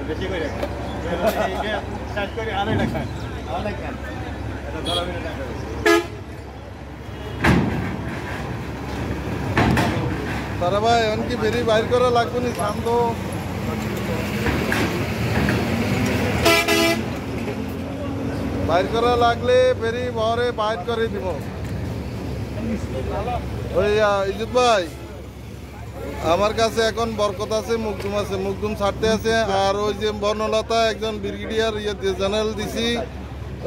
বেশি করে স্টার্ট করে আরো টাকা অনেক খান এটা 12 মিনিট টাকা তারা ভাই এমনকি বেরি বাইর করা লাগবে না শান্ত বাইর করা লাগলে বেরি ভরে বাইর করে দিব ওই ইজুত ভাই আমার কাছে এখন বরকত আছে মুকদুম ছাড়তে আছে আর ওই যে বনলতা একজন ব্রিগেডিয়ার জেনারেল দিছি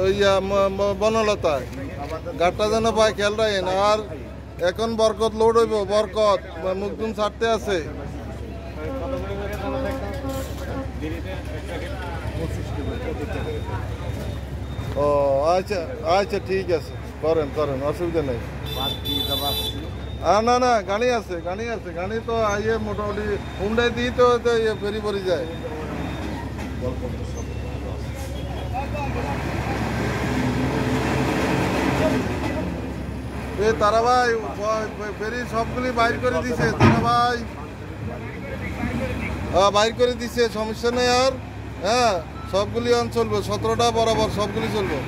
ওই বনলতা গাড়টা যেন ভাই খেয়াল রাখেন আর এখন বরকত লোড হইব বরকত মুকদুম ছাড়তে আছে ও আচ্ছা আচ্ছা ঠিক আছে করেন করেন অসুবিধা নেই না না গাড়ি আছে গাড়ি তো আইয়ে মোটামুটি হুন্ডাই দিই তো ফেরি পরি যায় এ তারা ভাই ফেরি সবগুলি বাইর করে দিছে তারা ভাই বাইর করে দিছে সমস্যা নেই আর হ্যাঁ সবগুলি চলবে 17টা বরাবর সবগুলি চলবে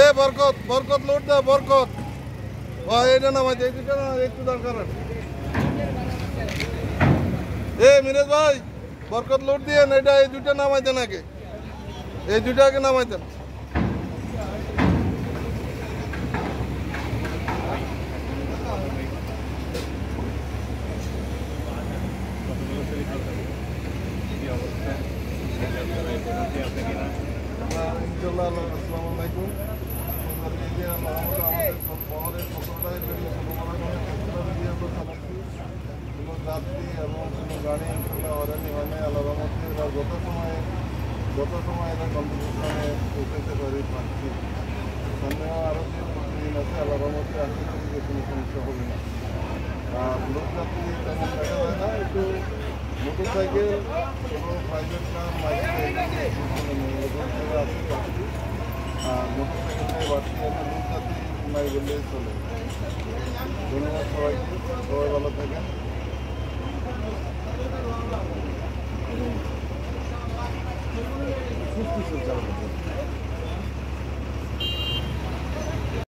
এ বরকত বরকত লোড দাও বরকত এটা নামাই এই দুটা না একটু দরকার এ মিরাজ ভাই বরকত লোড দিয়ে এটা এই দুটা নামাই দেন আগে এই দুটাকে নামাই দেন আসসালামু আলাইকুম যাত্রী এবং কোনো গাড়ি হয়রানি হয় নাই আল্লাহর রহমতে এরা যত সময় এরা গন্তব্যস্থানে পৌঁছাতে পারি পাচ্ছি সামনে আরও যে প্রতিদিন আছে আল্লাহর রহমতে আজকে থেকে কোনো সমস্যা হবে না আর লোক যাত্রী তেমন দেখা যায় না একটু মোটর সাইকেল কোনো প্রাইভেট কার বাইক আছে বাড়তি আর মোটর সাইকেলটাই বাড়তি আছে লোক যাত্রী নাই বললেই চলে ধন্যবাদ সবাইকে সবাই ভালো থাকেন সুস্থ